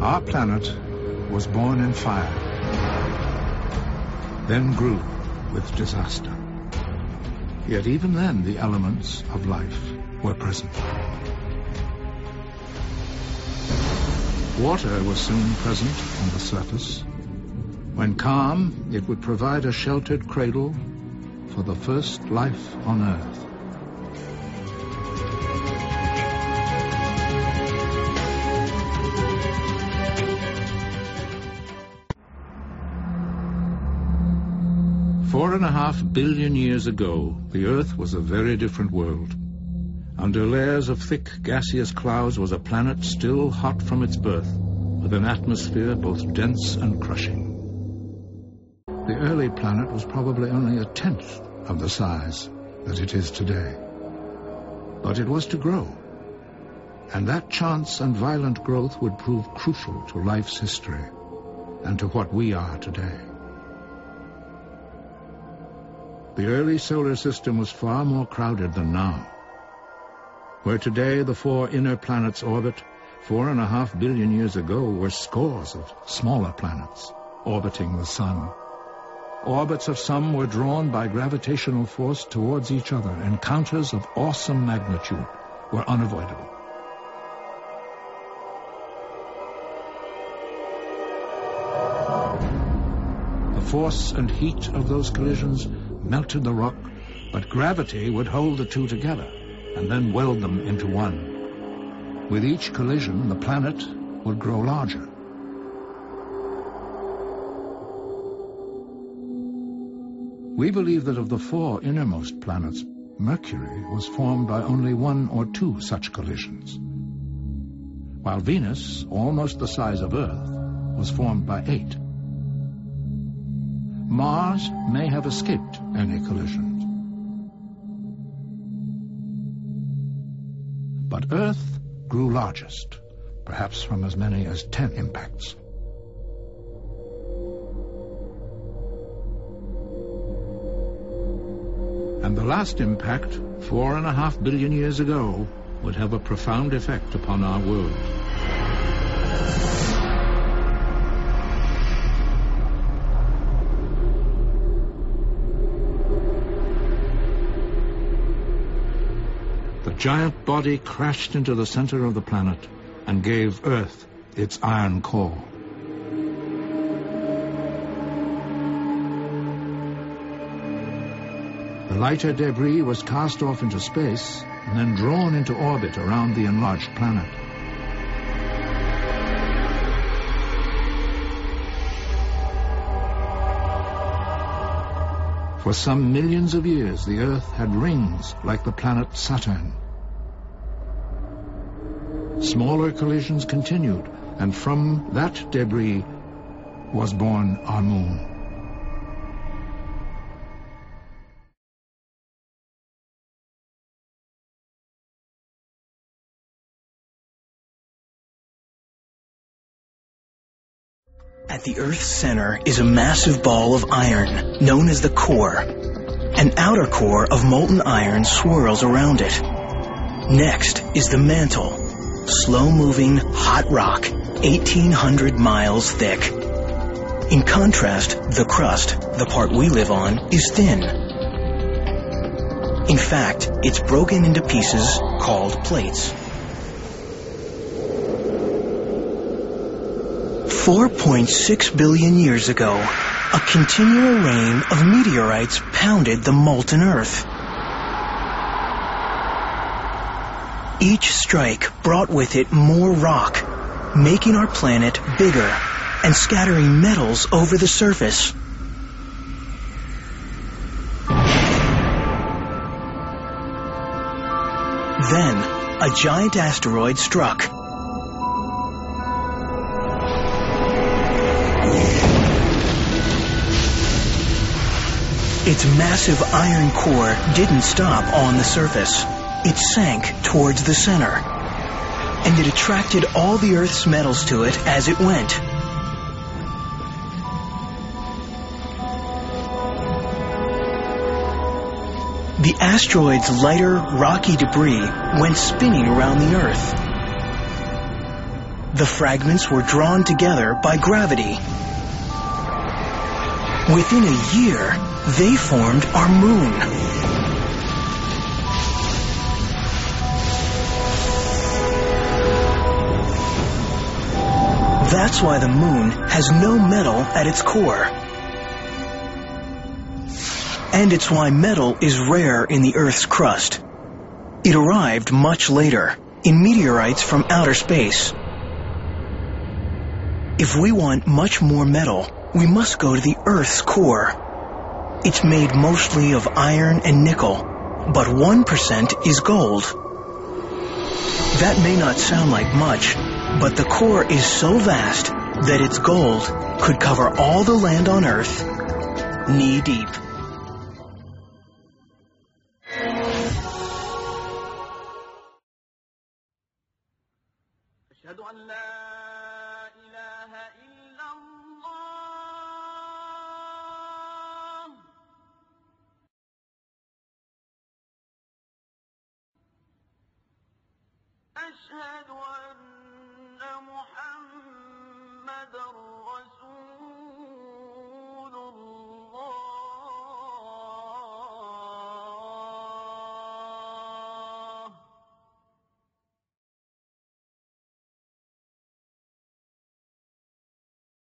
Our planet was born in fire, then grew with disaster. Yet even then the elements of life were present. Water was soon present on the surface. When calm, it would provide a sheltered cradle for the first life on Earth. Four and a half billion years ago, the Earth was a very different world. Under layers of thick gaseous clouds was a planet still hot from its birth, with an atmosphere both dense and crushing. The early planet was probably only a tenth of the size that it is today. But it was to grow, and that chance and violent growth would prove crucial to life's history and to what we are today. The early solar system was far more crowded than now. Where today the four inner planets orbit, 4.5 billion years ago were scores of smaller planets orbiting the sun. Orbits of some were drawn by gravitational force towards each other. Encounters of awesome magnitude were unavoidable. The force and heat of those collisions melted the rock, but gravity would hold the two together and then weld them into one. With each collision, the planet would grow larger. We believe that of the four innermost planets, Mercury was formed by only 1 or 2 such collisions, while Venus, almost the size of Earth, was formed by 8. Mars may have escaped any collisions. But Earth grew largest, perhaps from as many as 10 impacts. And the last impact, 4.5 billion years ago, would have a profound effect upon our world. The giant body crashed into the center of the planet and gave Earth its iron core. The lighter debris was cast off into space and then drawn into orbit around the enlarged planet. For some millions of years, the Earth had rings like the planet Saturn. Smaller collisions continued, and from that debris was born our moon. At the Earth's center is a massive ball of iron, known as the core. An outer core of molten iron swirls around it. Next is the mantle, slow-moving, hot rock, 1,800 miles thick. In contrast, the crust, the part we live on, is thin. In fact, it's broken into pieces called plates. 4.6 billion years ago, a continual rain of meteorites pounded the molten Earth. Each strike brought with it more rock, making our planet bigger and scattering metals over the surface. Then, a giant asteroid struck. Its massive iron core didn't stop on the surface. It sank towards the center, and it attracted all the Earth's metals to it as it went. The asteroid's lighter, rocky debris went spinning around the Earth. The fragments were drawn together by gravity. Within a year, they formed our moon. That's why the moon has no metal at its core. And it's why metal is rare in the Earth's crust. It arrived much later, in meteorites from outer space. If we want much more metal, we must go to the Earth's core. It's made mostly of iron and nickel, but 1% is gold. That may not sound like much, but the core is so vast that its gold could cover all the land on Earth, knee-deep. أشهد أن لا إله إلا الله أشهد أن محمد رسول